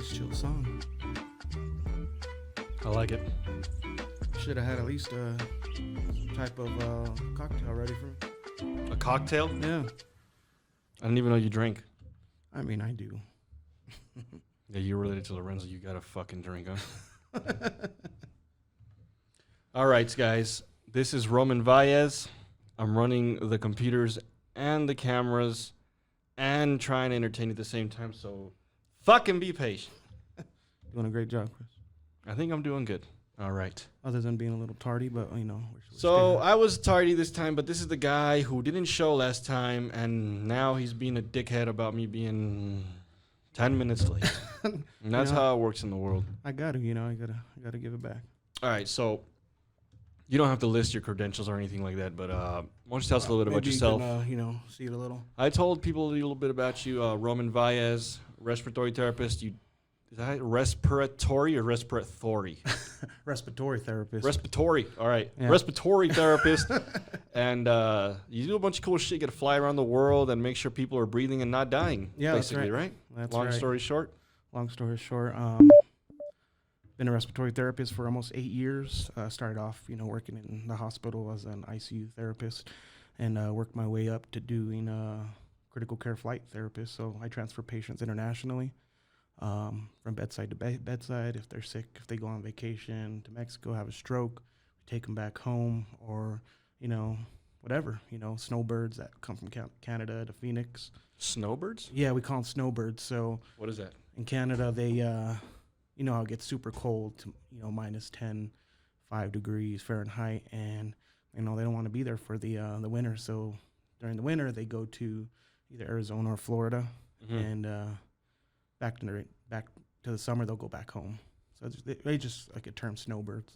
Nice chill song. I like it. Should have had at least a type of cocktail ready for me. A cocktail? Yeah. I didn't even know you drank. I mean, I do. Yeah, you're related to Lorenzo. You got to fucking drink, huh? All right, guys. This is Roman Valles. I'm running the computers and the cameras and trying to entertain at the same time, so fucking be patient. Doing a great job, Chris. I think I'm doing good. All right. Other than being a little tardy, but, you know. So I was tardy this time, but this is the guy who didn't show last time, and now he's being a dickhead about me being 10 minutes late. And that's how it works in the world. I got to, I gotta give it back. All right, so you don't have to list your credentials or anything like that, but why don't you tell us a little bit about yourself? You can, see it a little. I told people a little bit about you. Roman Valles, respiratory therapist. Is that respiratory or respiratory? Respiratory therapist. Respiratory. All right. Yeah. Respiratory therapist. And you do a bunch of cool shit. You get to fly around the world and make sure people are breathing and not dying. Yeah, basically, that's right? That's Long right. story short. Long story short, been a respiratory therapist for almost 8 years. Started off, working in the hospital as an ICU therapist, and worked my way up to doing critical care flight therapist. So I transfer patients internationally, from bedside to bedside. If they're sick, if they go on vacation to Mexico, have a stroke, we take them back home, or whatever. Snowbirds that come from Canada to Phoenix. Snowbirds? Yeah, we call them snowbirds. So What is that? in Canada, they, how it gets super cold to, minus 10, 5 degrees Fahrenheit. And, they don't want to be there for the winter. So during the winter, they go to either Arizona or Florida. Mm-hmm. And back to the summer, they'll go back home. So they just like a term snowbirds.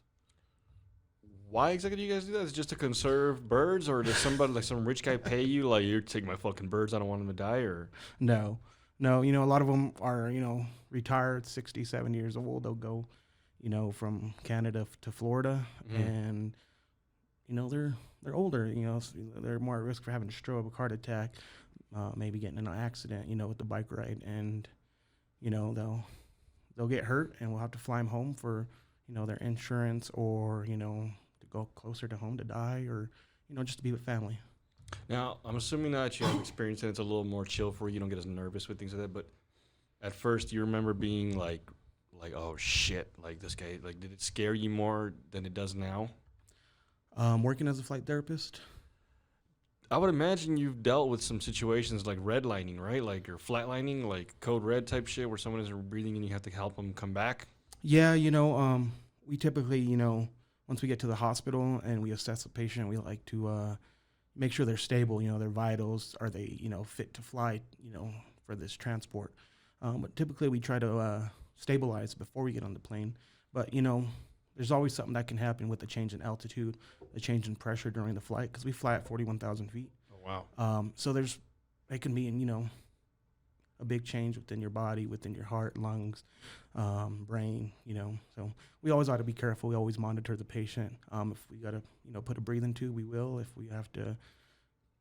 Why exactly do you guys do that? Is it just to conserve birds, or does somebody, like some rich guy, pay you, like, you're taking my fucking birds, I don't want them to die, or? No, a lot of them are, retired, 60, 70 years old. They'll go, from Canada to Florida, and, they're older, so they're more at risk for having a stroke, a heart attack, maybe getting in an accident, with the bike ride, and, they'll get hurt, and we'll have to fly them home for, their insurance, or, to go closer to home to die, or, just to be with family. Now, I'm assuming that you have experience and it's a little more chill for you. You don't get as nervous with things like that. But at first, do you remember being like, oh shit, like this guy, like, did it scare you more than it does now? Working as a flight therapist. I would imagine you've dealt with some situations like redlining, right? Like you're flatlining, like code red type shit, where someone isn't breathing and you have to help them come back. Yeah, we typically, once we get to the hospital and we assess the patient, we like to make sure they're stable, their vitals, are they, fit to fly, for this transport. But typically we try to stabilize before we get on the plane. But, there's always something that can happen with the change in altitude, the change in pressure during the flight, because we fly at 41,000 feet. Oh, wow. So it can be, a big change within your body, within your heart, lungs, brain, So we always ought to be careful. We always monitor the patient. If we got to, put a breathing tube, we will. If we have to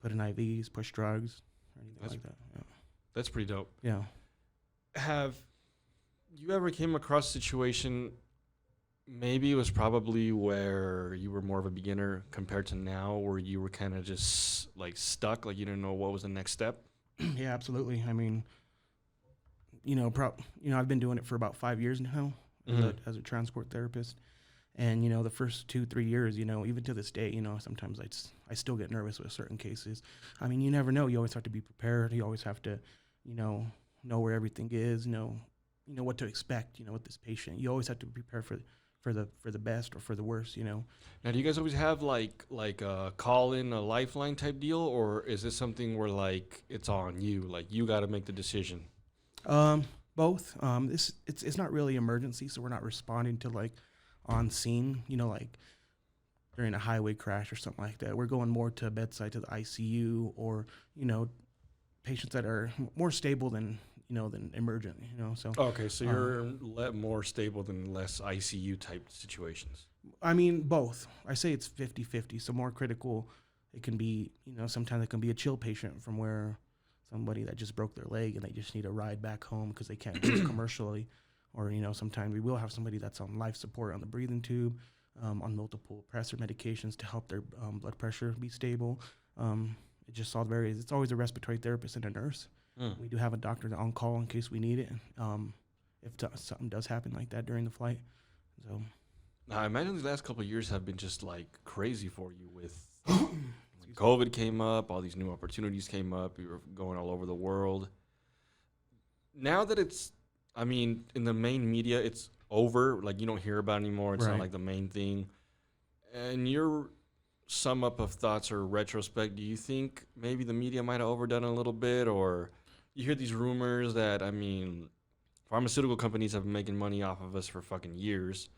put in IVs, push drugs, or anything like that. Yeah. That's pretty dope. Yeah. Have you ever came across a situation, maybe it was probably where you were more of a beginner compared to now, where you were kind of just like stuck, like you didn't know what was the next step? Yeah, absolutely. I mean, I've been doing it for about 5 years now as a transport therapist. And, the first 2-3 years, even to this day, sometimes I still get nervous with certain cases. I mean, you never know. You always have to be prepared. You always have to, know where everything is, know what to expect, with this patient. You always have to be prepared for the best or for the worst, Now, do you guys always have like a call in, a lifeline type deal, or is this something where like it's on you, like you got to make the decision? Both. It's not really emergency, so we're not responding to like on scene, like during a highway crash or something like that. We're going more to bedside, to the ICU, or patients that are more stable than emergent. So Okay, so you're more stable than less ICU type situations. I mean, both. I say it's 50-50. So more critical, it can be, sometimes it can be a chill patient from where somebody that just broke their leg and they just need a ride back home because they can't do it commercially. or sometimes we will have somebody that's on life support on the breathing tube, on multiple pressor medications to help their blood pressure be stable. It just all varies. It's always a respiratory therapist and a nurse. We do have a doctor on call in case we need it, if something does happen like that during the flight. So Now, I imagine the last couple of years have been just like crazy for you with when COVID came up, all these new opportunities came up, you were going all over the world. Now that it's, I mean, in the main media, it's over. Like, you don't hear about it anymore. It's not Right. like the main thing. And your sum up of thoughts or retrospect, do you think maybe the media might have overdone it a little bit? Or you hear these rumors that, I mean, pharmaceutical companies have been making money off of us for fucking years.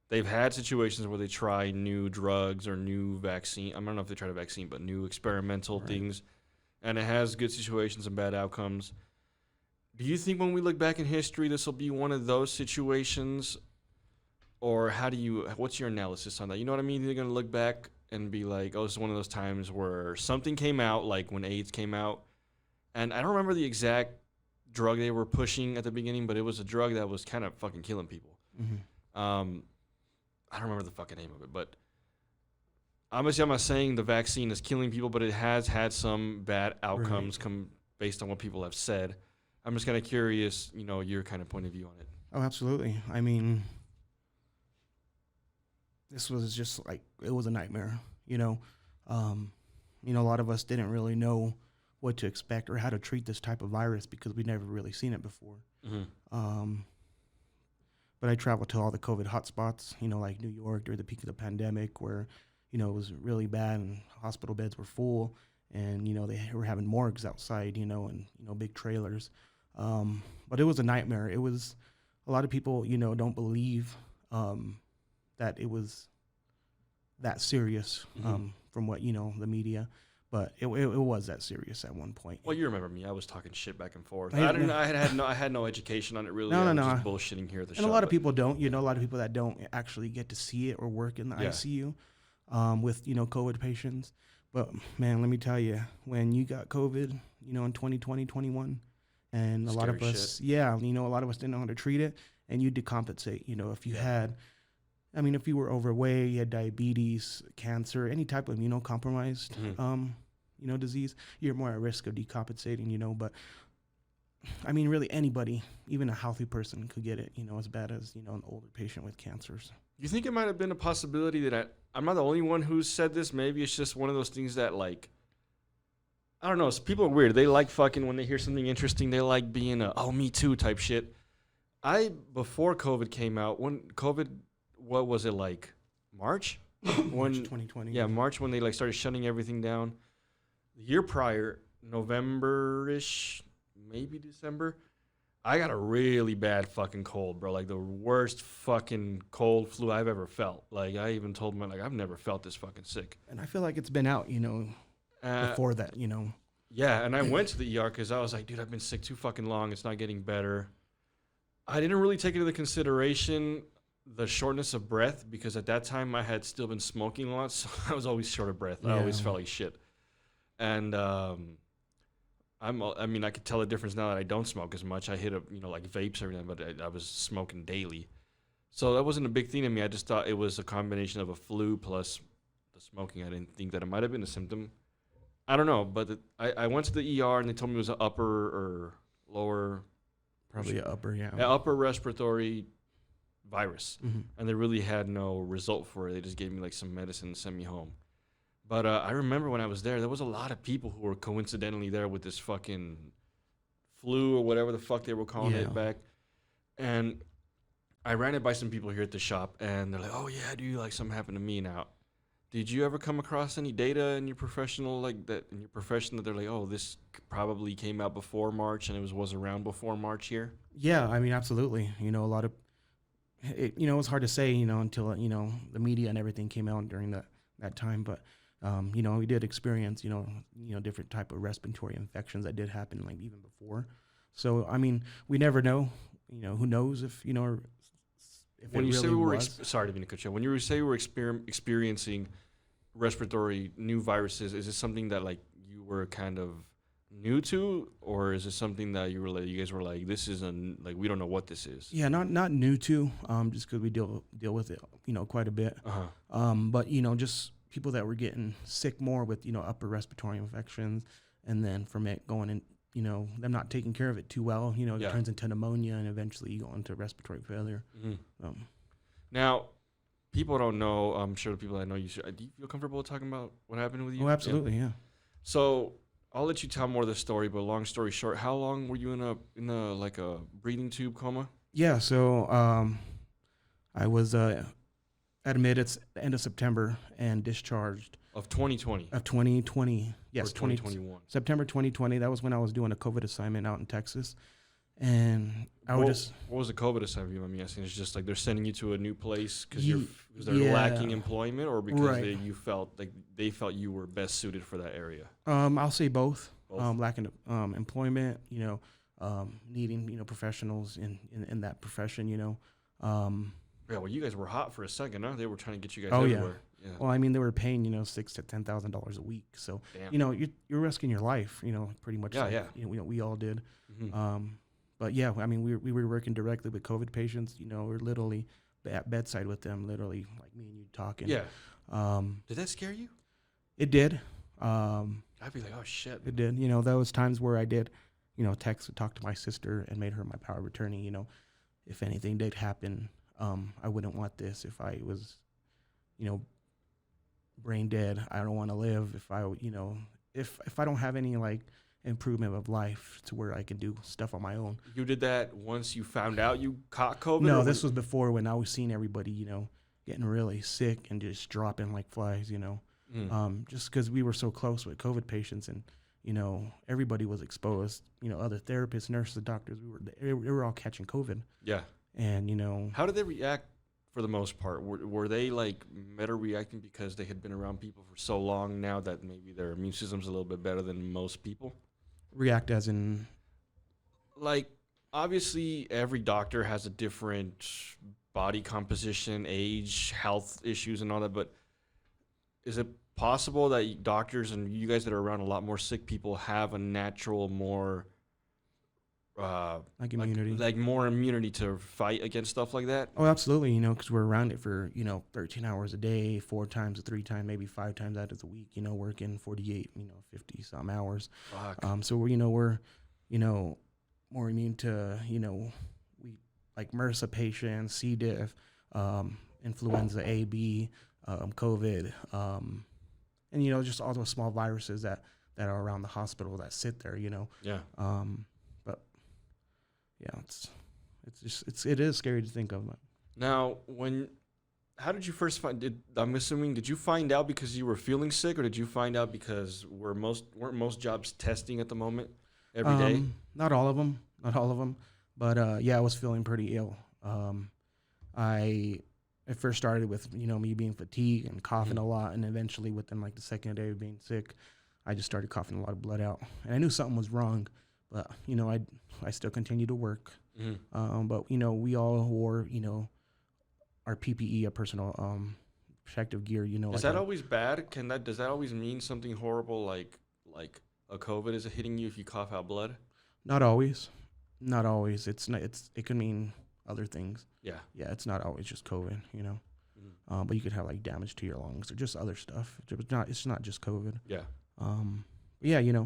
They've had situations where they try new drugs or new vaccine. I don't know if they tried a vaccine, but new experimental Right. things. And it has good situations and bad outcomes. Do you think when we look back in history, this will be one of those situations? Or what's your analysis on that? You know what I mean? They're going to look back and be like, oh, this is one of those times where something came out, like when AIDS came out. And I don't remember the exact drug they were pushing at the beginning, but it was a drug that was kind of fucking killing people. I don't remember the fucking name of it, but obviously I'm not saying the vaccine is killing people, but it has had some bad outcomes based on what people have said. I'm just kind of curious, your kind of point of view on it. Oh, absolutely. I mean, this was just like, it was a nightmare, a lot of us didn't really know what to expect or how to treat this type of virus because we'd never really seen it before. But I traveled to all the COVID hotspots, like New York during the peak of the pandemic where, it was really bad and hospital beds were full and, they were having morgues outside, and, big trailers. But it was a nightmare. It was, a lot of people, don't believe that it was that serious from what, the media. But it was that serious at one point. Well, you remember me. I was talking shit back and forth. I had no education on it really. No. I was just bullshitting here at the shop. And a lot of people don't. A lot of people that don't actually get to see it or work in the ICU with, COVID patients. But, man, let me tell you, when you got COVID, in 2020, 21, and a lot of us, a lot of us didn't know how to treat it, and you decompensate. If you had, if you were overweight, you had diabetes, cancer, any type of immunocompromised, disease, you're more at risk of decompensating, but really anybody, even a healthy person could get it, as bad as, an older patient with cancers. You think it might have been a possibility that I'm not the only one who's said this? Maybe it's just one of those things that, like, I don't know. People are weird. They like fucking, when they hear something interesting, they like being me too type shit. Before COVID came out, what was it, like March? March 2020. Yeah, March when they started shutting everything down. The year prior, November-ish, maybe December, I got a really bad fucking cold, bro. Like the worst fucking cold flu I've ever felt. Like I even told them, I've never felt this fucking sick. And I feel like it's been out, before that, Yeah, and I went to the ER because I was like, dude, I've been sick too fucking long. It's not getting better. I didn't really take into consideration the shortness of breath because at that time I had still been smoking a lot, so I was always short of breath. I always felt like shit. And I could tell the difference now that I don't smoke as much. I hit like vapes every time, but I was smoking daily. So that wasn't a big thing to me. I just thought it was a combination of a flu plus the smoking. I didn't think that it might have been a symptom. I don't know, but I went to the ER and they told me it was an upper or lower. Probably upper, upper respiratory virus. Mm-hmm. And they really had no result for it. They just gave me like some medicine and sent me home. But I remember when I was there was a lot of people who were coincidentally there with this fucking flu or whatever the fuck they were calling it back. And I ran it by some people here at the shop, and they're like, oh, yeah, dude, like something happened to me now. Did you ever come across any data in your profession that they're like, oh, this probably came out before March and it was around before March here? Yeah, absolutely. A lot of it, it's hard to say, until, the media and everything came out during that time. But, we did experience, different type of respiratory infections that did happen like even before. So, we never know, who knows if, if when it you really say we were, was. sorry to be a cut you. When you say we were experiencing respiratory new viruses, is this something that like you were kind of new to, or is it something that you guys were like, this isn't like we don't know what this is? Yeah, not new to, just because we deal with it, quite a bit. But just people that were getting sick more with upper respiratory infections, and then from it going in, them not taking care of it too well, it Yeah. turns into pneumonia, and eventually you go into respiratory failure. Now, people don't know. I'm sure the people that know you should. Do you feel comfortable talking about what happened with you? Oh, absolutely, yeah. So I'll let you tell more of the story, but long story short, how long were you in a like a breathing tube coma? Yeah, so I was admitted at the end of September and discharged Of 2020 of 2020. Yes, or 2021. September 2020. That was when I was doing a COVID assignment out in Texas, and I would just. What was the COVID assignment? You let me asking. It's just like they're sending you to a new place because they're Yeah. lacking employment, or because Right. they felt you were best suited for that area. I'll say both. Both. Lacking employment, needing professionals in that profession, Yeah, well, you guys were hot for a second, huh? They were trying to get you guys Oh, yeah. everywhere. Yeah. Well, I mean, they were paying $6,000 to $10,000 a week, so Damn. you're risking your life, pretty much. Yeah, like, yeah. We all did. Mhm. But yeah, I mean, we were working directly with COVID patients. We're literally at bedside with them, literally like me and you talking. Yeah. Um, Did that scare you? it did. I'd be like, oh shit. It did. Those times where I did, text and talk to my sister and made her my power of attorney. If anything did happen, I wouldn't want this. If I was, brain dead, I don't want to live. If I don't have any like improvement of life to where I can do stuff on my own. You did that once you found out you caught COVID? No, or this was before when I was seeing everybody, getting really sick and just dropping like flies. Just because we were so close with COVID patients and, everybody was exposed, other therapists, nurses, doctors, we were all catching COVID. Yeah. And, How did they react for the most part? Were they like better reacting because they had been around people for so long now that maybe their immune system's a little bit better than most people? react as in, Like, obviously, every doctor has a different body composition, age, health issues, and all that, but is it possible that doctors and you guys that are around a lot more sick people have a natural more like immunity. like more immunity to fight against stuff like that? Oh, absolutely, because we're around it for, 13 hours a day, 4 times, 3 times, maybe 5 times out of the week, working 48, 50 some hours. Fuck. So we're, more immune to, we like MRSA patients, C. diff, influenza A, B, COVID, and, just all those small viruses that are around the hospital that sit there, Yeah. But yeah, it is scary to think of. Now, how did you first I'm assuming, did you find out because you were feeling sick, or did you find out because weren't most jobs testing at the moment every day? Not all of them, but yeah, I was feeling pretty ill. I first started with me being fatigued and coughing a lot, and eventually within like the second day of being sick, I just started coughing a lot of blood out, and I knew something was wrong, but I still continued to work. But we all wore our PPE, our personal protective gear. Is like that always bad? Does that always mean something horrible like a COVID is hitting you if you cough out blood? Not always. It could mean other things. Yeah. Yeah, it's not always just COVID. But you could have like damage to your lungs or just other stuff. It's not just COVID. Yeah. Yeah,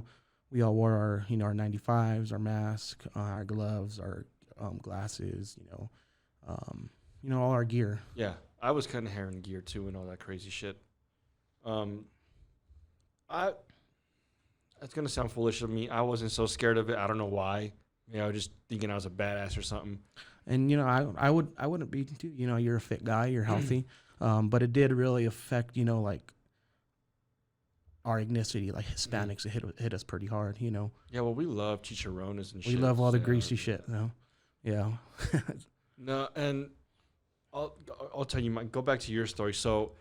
we all wore our our 95s, our mask, our gloves, our glasses, all our gear. Yeah. I was kind of wearing gear too and all that crazy shit. It's gonna sound foolish of me. I wasn't so scared of it. I don't know why. I was just thinking I was a badass or something. And I wouldn't be too. You're a fit guy, you're healthy, but it did really affect like our ethnicity, like Hispanics. It hit us pretty hard. Yeah, well, we love chicharrones and shit. We love all the so, greasy shit. Yeah. No, and I'll tell you. Go back to your story. So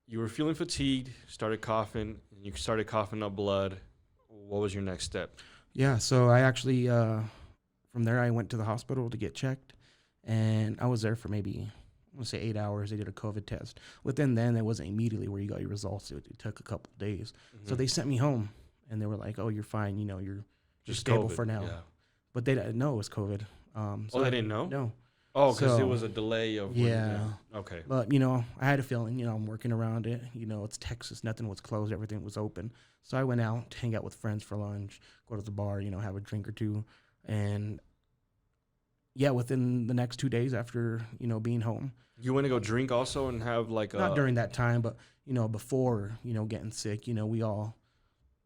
you were feeling fatigued, started coughing, and you started coughing up blood. What was your next step? Yeah. So I actually from there I went to the hospital to get checked, and I was there for maybe I want to say 8 hours. They did a COVID test. Within then, it wasn't immediately where you got your results. It took a couple of days. So they sent me home, and they were like, "Oh, you're fine. You know, you're Just stable COVID. for now." Yeah. But they didn't know it was COVID. Oh, they didn't know? No. Oh, because it So was a delay of yeah. Okay. But, you know, I had a feeling, you know, I'm working around it. You know, it's Texas. Nothing was closed. Everything was open. So I went out to hang out with friends for lunch, go to the bar, you know, have a drink or two. And yeah, within the next 2 days after, you know, being home, You want to go drink also and have like not a during that time, but, you know, before, you know, getting sick, you know, we all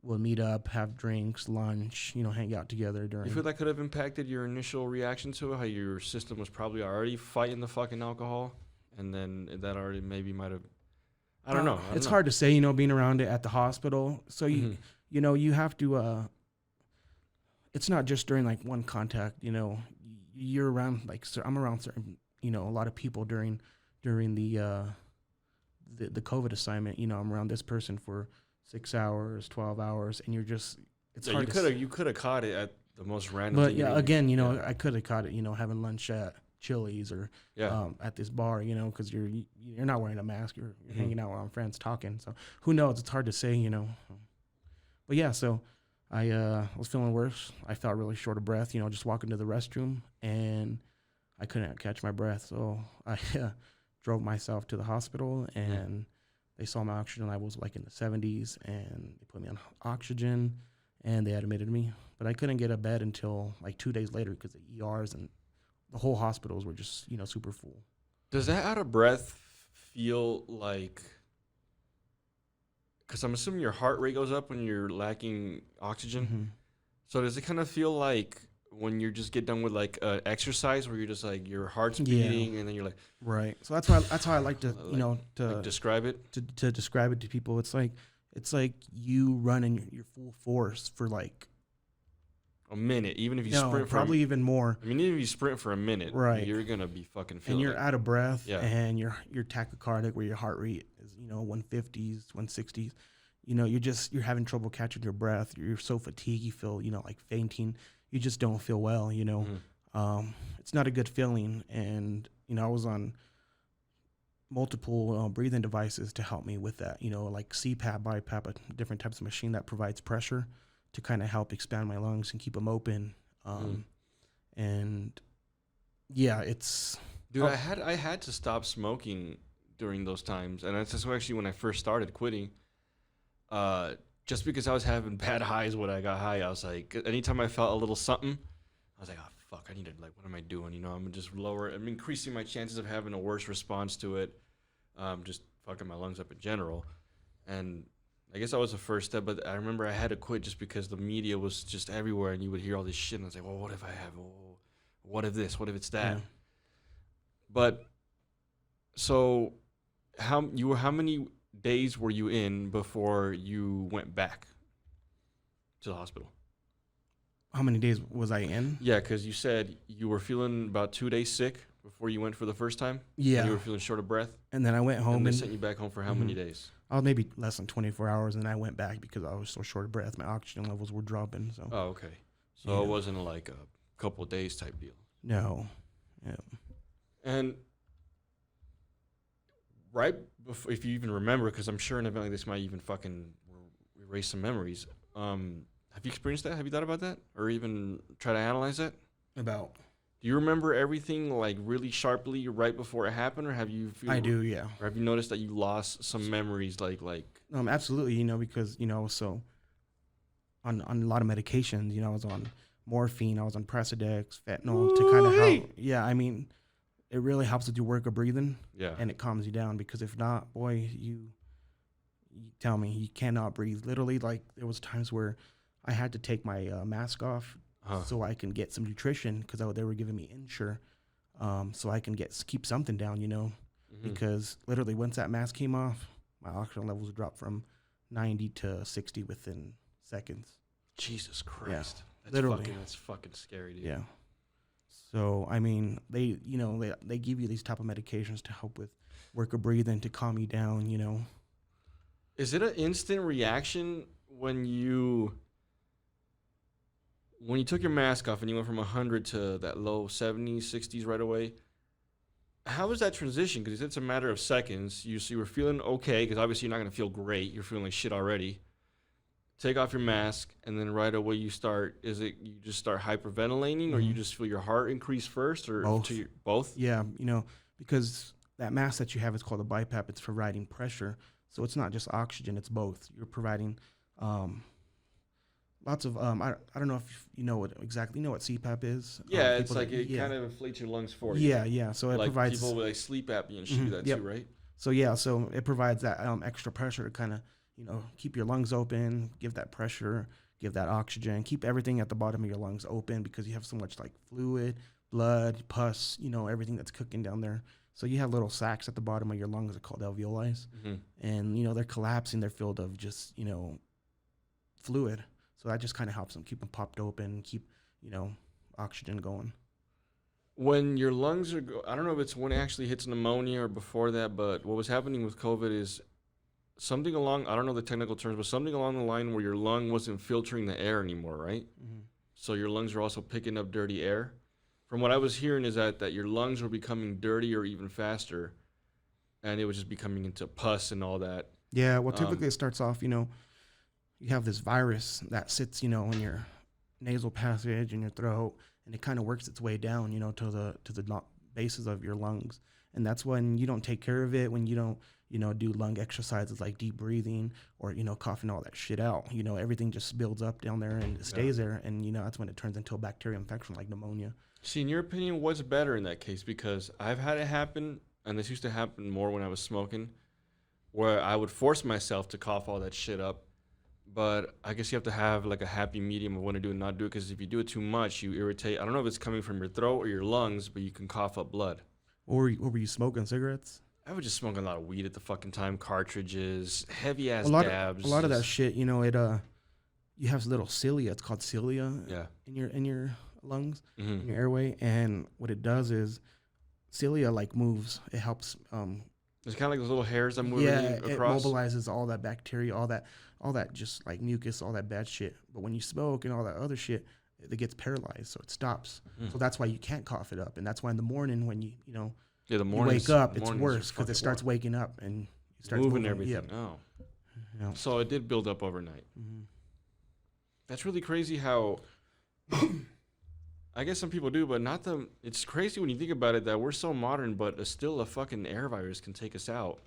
will meet up, have drinks, lunch, you know, hang out together during. You feel that could have impacted your initial reaction to it? How your system was probably already fighting the fucking alcohol, and then that already maybe might have. I don't know. It's hard to say, you know, being around it at the hospital. So you know, you have to. It's not just during like one contact. You know, you're around like I'm around certain, you know, a lot of people during the COVID assignment. You know, I'm around this person for 6 hours, 12 hours, and you're just. It's hard. You could have caught it at the most random. But thing yeah, you again, you know, I could have caught it. You know, having lunch at Chili's or Yeah. at this bar, you know, because you're not wearing a mask, you're hanging out around friends talking. So who knows? It's hard to say, you know. But yeah, so I was feeling worse. I felt really short of breath, you know, just walking to the restroom, and I couldn't catch my breath. So I drove myself to the hospital, and they saw my oxygen levels like in the 70s, and they put me on oxygen, and they admitted me. But I couldn't get a bed until like 2 days later because the ERs and the whole hospitals were just, you know, super full. Does that out of breath feel like? Because I'm assuming your heart rate goes up when you're lacking oxygen. Mm-hmm. So does it kind of feel like when you just get done with like exercise, where you're just like your heart's beating, and then you're like, right. So that's how I like to, you know, to like describe it. To describe it to people. It's like you running your full force for like A minute, even if you no, sprint for probably even more. I mean, even if you sprint for a minute, Right. you're gonna be fucking feeling And you're it. out of breath, Yeah. and you're tachycardic, where your heart rate is, you know, 150s, 160s. You know, you're having trouble catching your breath. You're so fatigued, you feel, you know, like fainting. You just don't feel well, you know. It's not a good feeling. And, you know, I was on multiple breathing devices to help me with that, you know, like CPAP, BiPAP, different types of machine that provides pressure to kind of help expand my lungs and keep them open. And yeah, it's Dude, I had to stop smoking during those times, and that's just actually when I first started quitting. Just because I was having bad highs when I got high, I was like, anytime I felt a little something, I was like, oh fuck, I need to, like, what am I doing? You know, I'm just I'm increasing my chances of having a worse response to it, just fucking my lungs up in general, and I guess that was the first step. But I remember I had to quit just because the media was just everywhere, and you would hear all this shit, and I was like, well, what if I have? Oh, what if this? What if it's that? Yeah. But so, how many days were you in before you went back to the hospital? How many days was I in? Yeah, because you said you were feeling about 2 days sick before you went for the first time. Yeah. And you were feeling short of breath. And then I went home And they and sent you back home for how many days? I was maybe less than 24 hours, and then I went back because I was so short of breath. My oxygen levels were dropping. So Oh, okay. So it wasn't like a couple of days type deal. no. Yeah. And right before, if you even remember, because I'm sure an event like this might even fucking erase some memories. Have you experienced that? Have you thought about that, or even try to analyze that? About. Do you remember everything like really sharply right before it happened, or have you? I do, yeah. Or have you noticed that you lost some memories, like? Absolutely, you know, because, you know, I was so on a lot of medications. You know, I was on morphine, I was on Presidex, fentanyl to kind of help. Yeah, I mean, it really helps with your work of breathing. Yeah. And it calms you down, because if not, boy, you tell me you cannot breathe. Literally, like, there was times where I had to take my mask off so I can get some nutrition, because they were giving me Ensure, so I can keep something down, you know, because literally once that mask came off, my oxygen levels dropped from 90 to 60 within seconds. Jesus Christ. Yeah, literally. That's fucking scary, dude. Yeah. So, I mean, they give you these type of medications to help with work of breathing, to calm you down, you know. Is it an instant reaction when you took your mask off and you went from 100 to that low 70s, 60s right away? How was that transition? Because it's a matter of seconds. So you were feeling okay, because obviously you're not going to feel great. You're feeling like shit already. take off your mask, and then right away you start. Is it you just start hyperventilating, or you just feel your heart increase first, or Both. both? Yeah, because that mask that you have is called a BiPAP. It's providing pressure, so it's not just oxygen. It's both. You're providing lots of I don't know if you know what exactly know what CPAP is. Yeah, it's People like that, it yeah. kind of inflates your lungs for you. Yeah. So it Like provides people with like sleep apnea and shit do that yep. too, right? So it provides that extra pressure to kind of keep your lungs open, give that pressure, give that oxygen, keep everything at the bottom of your lungs open because you have so much like fluid, blood, pus, everything that's cooking down there. So you have little sacs at the bottom of your lungs that are called alveoli, and they're collapsing. They're filled of just fluid. So that just kind of helps them keep them popped open, keep oxygen going. When your lungs are, I don't know if it's when it actually hits pneumonia or before that, but what was happening with COVID is something along, I don't know the technical terms, but something along the line where your lung wasn't filtering the air anymore, right? So your lungs were also picking up dirty air. From what I was hearing is that your lungs were becoming dirtier even faster, and it was just becoming into pus and all that. Yeah, well, typically it starts off, you have this virus that sits, in your nasal passage in your throat, and it kind of works its way down, to the bases of your lungs. And that's when you don't take care of it, when you don't, do lung exercises like deep breathing or, coughing all that shit out. Everything just builds up down there and it stays there. And, that's when it turns into a bacterial infection like pneumonia. See, in your opinion, what's better in that case? Because I've had it happen, and this used to happen more when I was smoking, where I would force myself to cough all that shit up. But I guess you have to have like a happy medium of when to do it and not do it, because if you do it too much, you irritate. I don't know if it's coming from your throat or your lungs, but you can cough up blood. Or were you smoking cigarettes? I was just smoking a lot of weed at the fucking time, cartridges, heavy ass A dabs. lot of that shit, you have little cilia. It's called cilia. Yeah. In your lungs, in your airway, and what it does is cilia like moves. It helps. It's kind of like those little hairs that move across. It mobilizes all that bacteria, all that just like mucus, all that bad shit. But when you smoke and all that other shit, it gets paralyzed, so it stops. So that's why you can't cough it up, and that's why in the morning when you the morning you wake up, it's worse because it starts waking up and you start moving everything. Yep. Oh, Yeah. so it did build up overnight. That's really crazy how. I guess some people do, but not them. It's crazy when you think about it that we're so modern, but still a fucking air virus can take us out.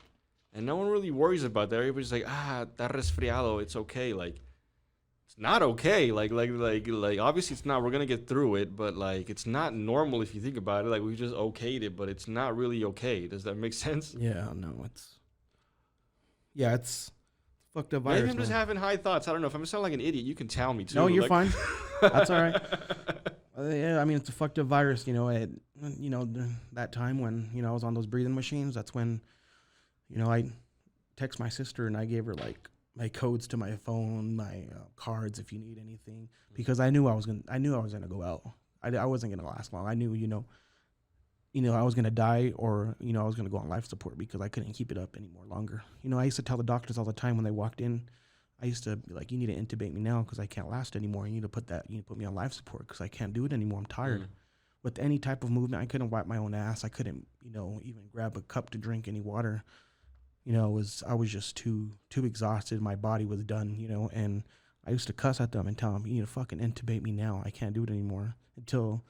And no one really worries about that. Everybody's like, está resfriado, it's okay. Like, it's not okay. Like, obviously it's not. We're going to get through it, but, like, it's not normal if you think about it. Like, we just okayed it, but it's not really okay. Does that make sense? Yeah, no, it's fucked up virus. Maybe I'm just having high thoughts. I don't know. If I'm sounding like an idiot, you can tell me, too. No, you're fine. That's all right. Yeah, I mean, it's a fucked up virus, that time when, I was on those breathing machines, that's when, I text my sister and I gave her like my codes to my phone, my cards if you need anything, because I knew I was going to go out. I wasn't going to last long. I knew, I was going to die or, I was going to go on life support because I couldn't keep it up any more longer. I used to tell the doctors all the time when they walked in, I used to be like, you need to intubate me now because I can't last anymore. You need to put me on life support because I can't do it anymore. I'm tired. With any type of movement, I couldn't wipe my own ass. I couldn't, even grab a cup to drink any water. I was just too exhausted. My body was done, and I used to cuss at them and tell them, you need to fucking intubate me now. I can't do it anymore. Until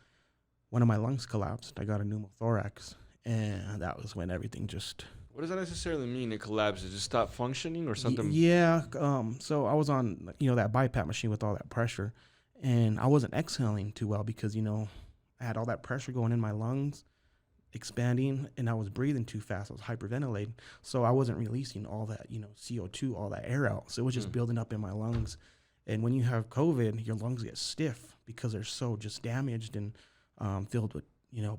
one of my lungs collapsed. I got a pneumothorax, and that was when everything just... What does that necessarily mean? It collapses? Just stop functioning or something? Yeah. So I was on, that BiPAP machine with all that pressure, and I wasn't exhaling too well because, I had all that pressure going in my lungs, expanding, and I was breathing too fast. I was hyperventilating. So I wasn't releasing all that, CO2, all that air out. So it was just building up in my lungs. And when you have COVID, your lungs get stiff because they're so just damaged and filled with,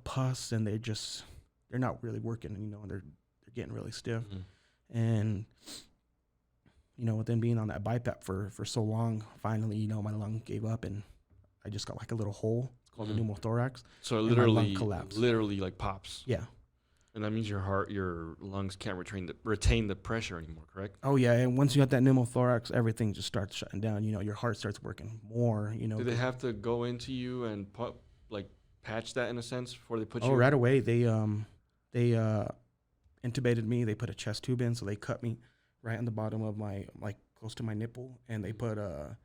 pus, and they're not really working, and they're getting really stiff. And with them being on that BiPAP for so long, finally my lung gave up and I just got like a little hole. It's called a pneumothorax. So it literally like pops. Yeah. And that means your lungs can't retain the pressure anymore, correct? Oh yeah, and once you got that pneumothorax, everything just starts shutting down. your heart starts working more. Do they have to go into you and patch that in a sense before they put you? Oh, right away they intubated me. They put a chest tube in, so they cut me right in the bottom of my close to my nipple, and they put a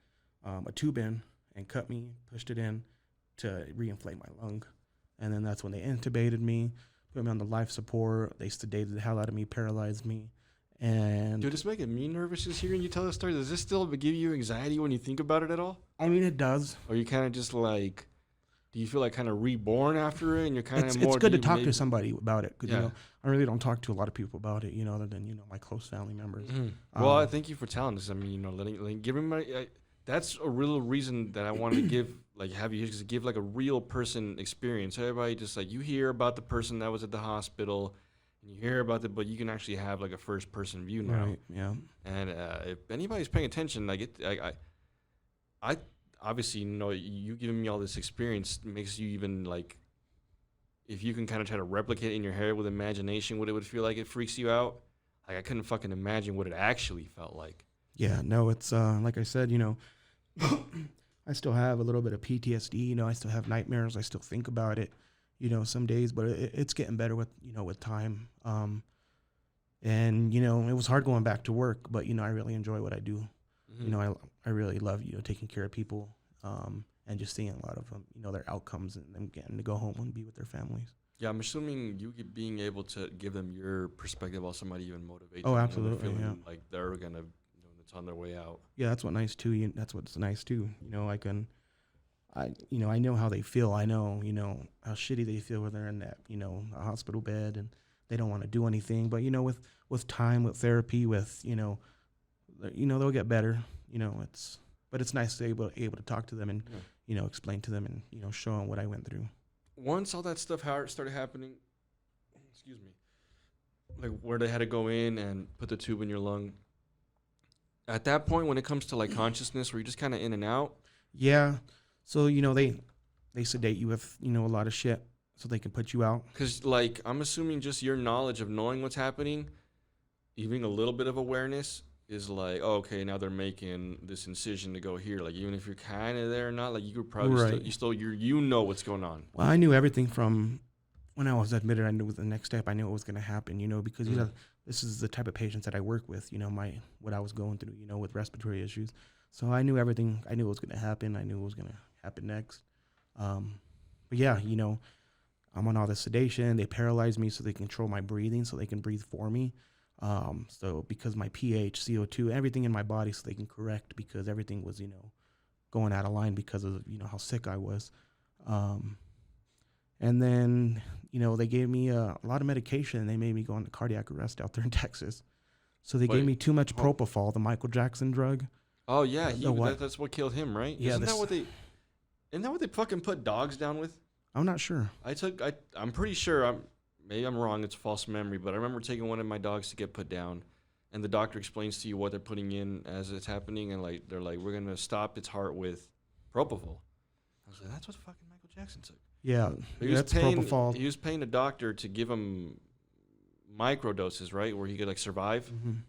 tube in and cut me, pushed it in to reinflate my lung. And then that's when they intubated me, put me on the life support. They sedated the hell out of me, paralyzed me. And Dude, it's making me nervous just hearing you tell the story. Does this still give you anxiety when you think about it at all? I mean, it does. Or you kind of just like, do you feel like kind of reborn after it? And you're kind of more. It's good to talk to somebody about it, because Yeah. I really don't talk to a lot of people about it, other than my close family members. Well, I thank you for telling us. I mean, giving my. That's a real reason that I wanted to give, have you just give like a real person experience. Everybody just you hear about the person that was at the hospital, and you hear about it, but you can actually have like a first person view now. Right. Yeah. And if anybody's paying attention, I obviously you giving me all this experience makes you even if you can kind of try to replicate it in your head with imagination what it would feel like, it freaks you out. I couldn't fucking imagine what it actually felt like. Yeah. No, it's like I said, I still have a little bit of PTSD. I still have nightmares. I still think about it, some days, but it's getting better with time. And it was hard going back to work, but I really enjoy what I do. Mm-hmm. I really love taking care of people, and just seeing a lot of them, their outcomes, and them getting to go home and be with their families. Yeah, I'm assuming being able to give them your perspective while somebody even motivates. Oh, them, absolutely, feeling yeah. like they're gonna, it's on their way out. Yeah, that's what's nice too. That's what's nice too. I know how they feel. I know, how shitty they feel when they're in that, a hospital bed and they don't want to do anything. But with time, with therapy, with they'll get better. But it's nice to be able to talk to them and explain to them and show them what I went through. Once all that stuff started happening, excuse me, where they had to go in and put the tube in your lung. At that point, when it comes to consciousness, were you just kind of in and out? Yeah. So, they sedate you with, a lot of shit so they can put you out. Because, I'm assuming just your knowledge of knowing what's happening, even a little bit of awareness, is okay, now they're making this incision to go here. Even if you're kind of there or not, you could probably you know what's going on. Well, I knew everything from when I was admitted. I knew the next step. I knew what was going to happen, because, this is the type of patients that I work with, what I was going through, with respiratory issues. So I knew everything. I knew what was going to happen. I knew what was going to happen next. But yeah, I'm on all this sedation. They paralyze me so they control my breathing, so they can breathe for me. So because my pH, CO2, everything in my body, so they can correct, because everything was, going out of line because of, how sick I was. And then, they gave me a lot of medication, and they made me go into cardiac arrest out there in Texas. So they gave me too much propofol, the Michael Jackson drug. Oh yeah, that's what killed him, right? Yeah, isn't that what they fucking put dogs down with? I'm not sure. I'm pretty sure. Maybe I'm wrong. It's false memory, but I remember taking one of my dogs to get put down, and the doctor explains to you what they're putting in as it's happening, and they're we're gonna stop its heart with propofol. I was like, that's what fucking Michael Jackson took. Yeah, that's propofol. He was paying a doctor to give him micro doses, right, where he could survive. Mm-hmm.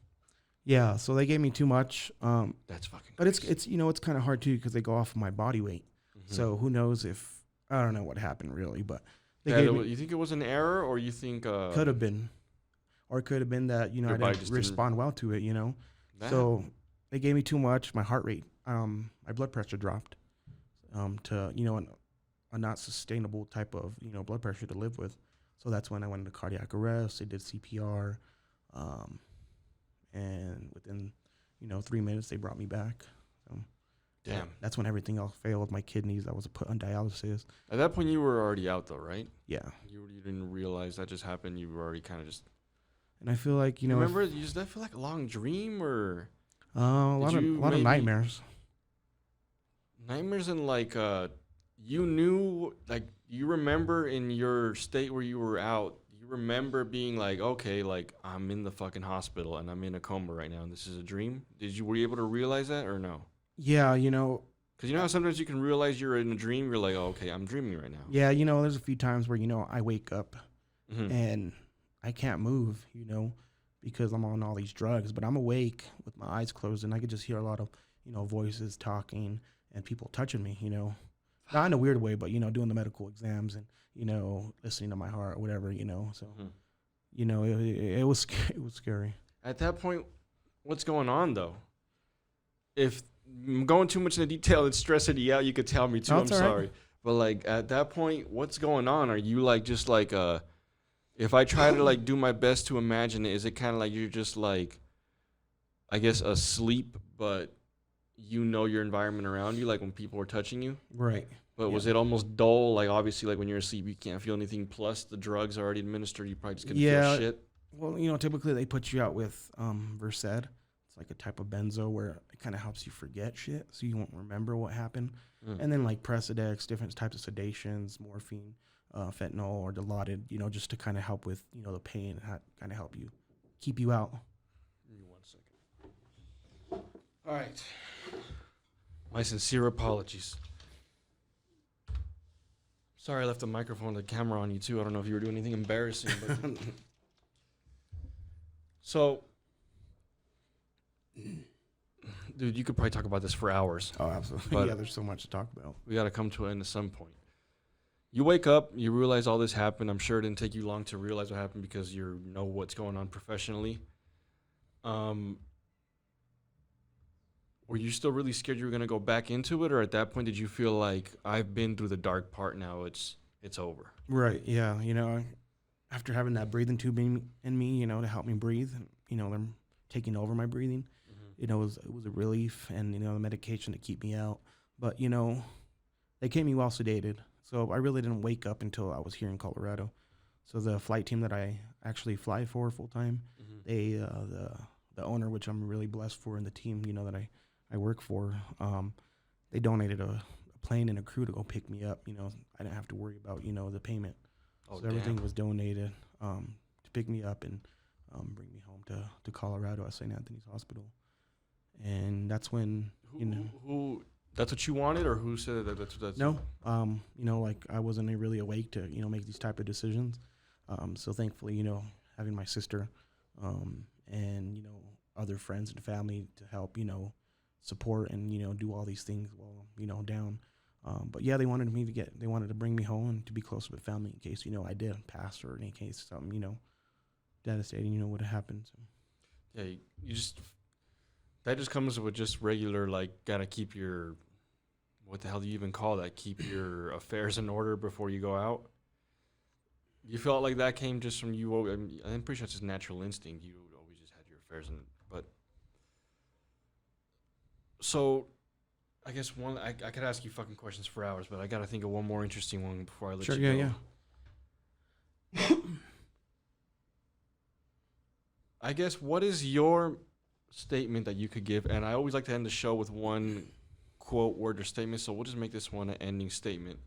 Yeah, so they gave me too much. That's fucking. But it's it's kind of hard too, because they go off of my body weight. Mm-hmm. So who knows I don't know what happened really, but. You think it was an error, or you think could have been, or it could have been that I didn't respond well to it. So they gave me too much. My heart rate, my blood pressure dropped, to a not sustainable type of blood pressure to live with. So that's when I went into cardiac arrest. They did CPR, and within 3 minutes they brought me back. Damn. That's when everything else failed. My kidneys, I was put on dialysis. At that point, you were already out, though, right? Yeah. You didn't realize that just happened. You were already kind of just. And I feel like Remember, does that feel like a long dream, or? A lot of nightmares. Nightmares, and you knew, you remember in your state where you were out. You remember being okay, I'm in the fucking hospital and I'm in a coma right now, and this is a dream. Were you able to realize that, or no? Yeah, because how sometimes you can realize you're in a dream. You're like, oh, okay, I'm dreaming right now. Yeah, there's a few times where I wake up and I can't move, because I'm on all these drugs. But I'm awake with my eyes closed, and I could just hear a lot of voices talking and people touching me. Not in a weird way, but doing the medical exams and listening to my heart or whatever. So it was scary. At that point, what's going on though? if I'm going too much into detail and stressing you out, you could tell me too. No, I'm it's all right. sorry. But like at that point, what's going on? Are you like just like if I try to like do my best to imagine it, is it kind of like you're just like I guess asleep, but you know your environment around you, like when people are touching you? Right. But Yeah. was it almost dull? Like obviously, like when you're asleep, you can't feel anything. Plus, the drugs are already administered. You probably just couldn't feel Yeah. shit. Well, typically they put you out with Versed. It's like a type of benzo where it kind of helps you forget shit, so you won't remember what happened. Mm. And then like Presidex, different types of sedations, morphine, fentanyl, or Dilaudid, just to kind of help with the pain and kind of help you keep you out. Give me 1 second. All right. My sincere apologies. Sorry, I left the microphone and the camera on you too. I don't know if you were doing anything embarrassing, but so, dude, you could probably talk about this for hours. Oh, absolutely. But yeah, there's so much to talk about. we got to come to an end at some point. You wake up, you realize all this happened. I'm sure it didn't take you long to realize what happened because you know what's going on professionally. Were you still really scared you were gonna go back into it, or at that point did you feel like I've been through the dark part now? It's over. Right. Yeah. After having that breathing tube in me, to help me breathe, them taking over my breathing, it was a relief, and the medication to keep me out. But they kept me well sedated, so I really didn't wake up until I was here in Colorado. So the flight team that I actually fly for full time, they the owner, which I'm really blessed for, and the team that I work for, they donated a plane and a crew to go pick me up. I didn't have to worry about the payment. Oh, So everything was donated to pick me up and bring me home to Colorado at St. Anthony's Hospital. And that's when, who that's what you wanted, or who said that that's no, like I wasn't really awake to, make these type of decisions. So thankfully, having my sister and, other friends and family to help, support and, do all these things while, down. But yeah, they wanted to bring me home and to be closer with family in case, I did pass, or in case something, devastating, would have happened. So. Yeah, that just comes with just regular, like, gotta keep your, what the hell do you even call that? Keep your affairs in order before you go out. You felt like that came just from you. I'm pretty sure it's just natural instinct. You always just had your affairs in, but so I guess I could ask you fucking questions for hours, but I gotta think of one more interesting one before I let Sure, you yeah, go. Yeah. I guess, what is your statement that you could give? And I always like to end the show with one quote, word, or statement, so we'll just make this one an ending statement.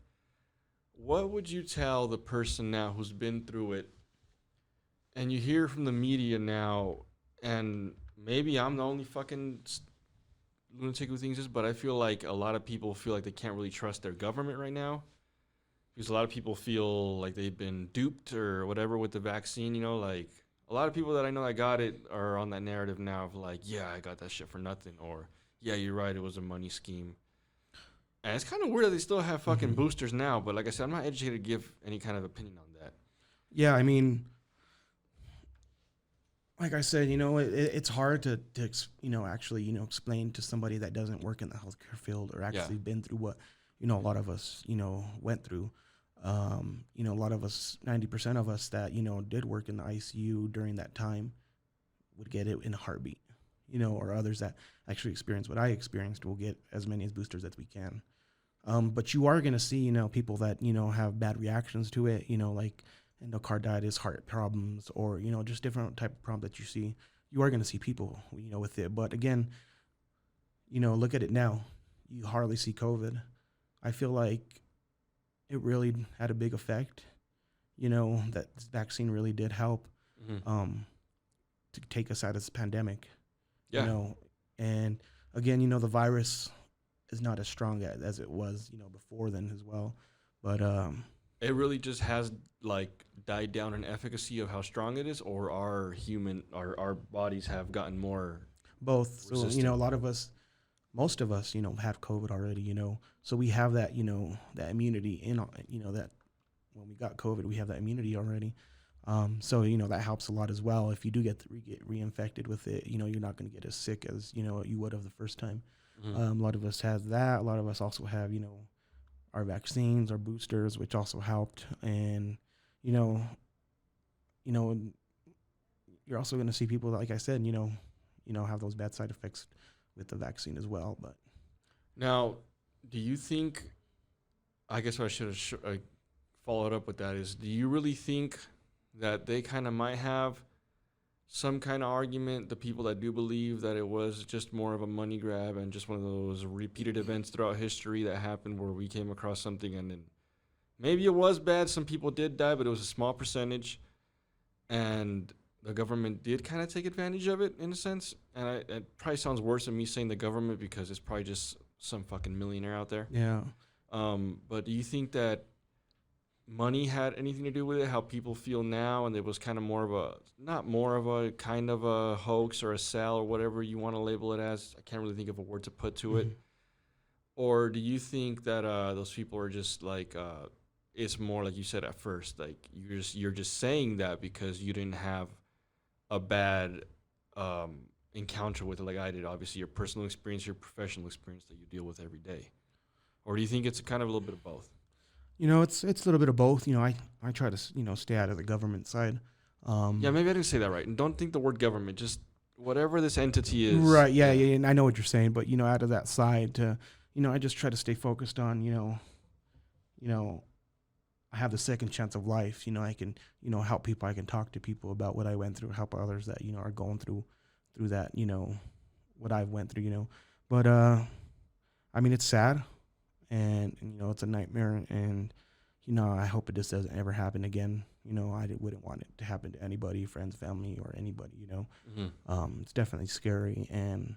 What would you tell the person now who's been through it, and you hear from the media now, and maybe I'm the only fucking lunatic who thinks this, but I feel like a lot of people feel like they can't really trust their government right now, because a lot of people feel like they've been duped or whatever with the vaccine, like a lot of people that I know that got it are on that narrative now of like, yeah, I got that shit for nothing, or yeah, you're right, it was a money scheme. And it's kind of weird that they still have fucking boosters now, but like I said, I'm not educated to give any kind of opinion on that. Yeah, I mean, like I said, it's hard to actually, explain to somebody that doesn't work in the healthcare field or actually been through what, a lot of us, went through. A lot of us, 90% of us that, did work in the ICU during that time would get it in a heartbeat, or others that actually experienced what I experienced will get as many as boosters as we can. But you are going to see, people that, have bad reactions to it, like endocarditis, heart problems, or, just different type of problems that you see. You are going to see people, with it. But again, look at it now. You hardly see COVID. I feel like it really had a big effect, that this vaccine really did help to take us out of this pandemic. Yeah. And again, the virus is not as strong as it was, before then as well. But it really just has like died down in efficacy of how strong it is, or our bodies have gotten more both. resistant. So, a lot of us, most of us, have COVID already, so we have that, that immunity in, that when we got COVID, we have that immunity already. So, that helps a lot as well. If you do get reinfected with it, you're not going to get as sick as, you would have the first time. Mhm. A lot of us has that. A lot of us also have, you know, our vaccines, our boosters, which also helped. And, you know, you know, you're also going to see people that, like I said, have those bad side effects with the vaccine as well. But Now, do you think? I guess what I should have followed up with that is: do you really think that they kind of might have some kind of argument? The people that do believe that it was just more of a money grab and just one of those repeated events throughout history that happened where we came across something and then maybe it was bad. Some people did die, but it was a small percentage, and the government did kind of take advantage of it in a sense. And it probably sounds worse than me saying the government because it's probably just some fucking millionaire out there. yeah, But do you think that money had anything to do with it? How people feel now, and it was kind of more of a, not more of a, kind of a hoax or a sell or whatever you want to label it as. I can't really think of a word to put to it. mhm. Or do you think that those people are just like it's more like you said at first, like you're just saying that because you didn't have a bad encounter with it like I did. Obviously, your personal experience, your professional experience that you deal with every day. Or do you think it's kind of a little bit of both? It's a little bit of both. I try to stay out of the government side. Yeah, maybe I didn't say that right. And don't think the word government, just whatever this entity is. Right. Yeah. Yeah. And I know what you're saying, but out of that side, I just try to stay focused on you know, I have the second chance of life. I can help people. I can talk to people about what I went through, help others that are going through that. What I've went through. But I mean, it's sad, and it's a nightmare, and I hope it just doesn't ever happen again. Wouldn't want it to happen to anybody, friends, family, or anybody. It's definitely scary, and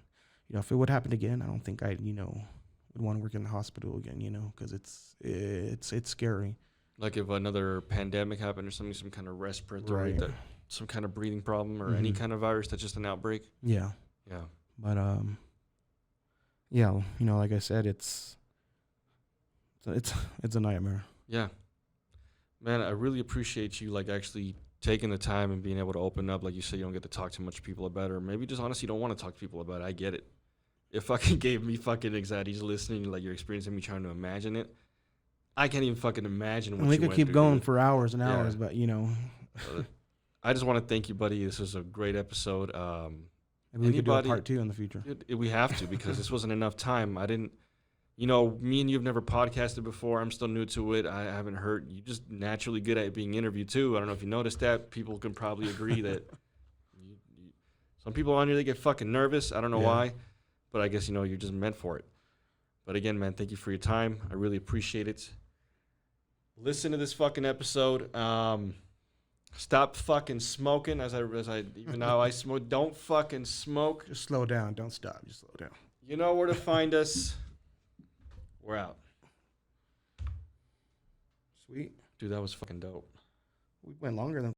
if it would happen again, I don't think I would want to work in the hospital again. Because it's scary. Like if another pandemic happened or something, some kind of respiratory, Right. some kind of breathing problem or any Mhm. kind of virus that's just an outbreak. Yeah, Yeah. but yeah, like I said, it's it's a nightmare. Yeah. Man, I really appreciate you like actually taking the time and being able to open up. Like you said, you don't get to talk to much people about it, or maybe just honestly don't want to talk to people about it. I get it. It fucking gave me fucking anxiety just listening, like you're experiencing me trying to imagine it. I can't even fucking imagine what And we you could went keep through, going dude. for hours and Yeah. hours, but I just want to thank you, buddy. This was a great episode. maybe we could do a Anybody, part 2 in the future. dude, we have to because this wasn't enough time. I didn't, me and you have never podcasted before. I'm still new to it. I haven't heard you just naturally good at being interviewed too. I don't know if you noticed that. People can probably agree that some people on here they get fucking nervous. I don't know Yeah. why, but I guess you're just meant for it. But again, man, thank you for your time. I really appreciate it. Listen to this fucking episode. Stop fucking smoking as I even though I smoke. Don't fucking smoke. Just slow down. Don't stop. Just slow down. You know where to find us. We're out. Sweet. Dude, that was fucking dope. We went longer than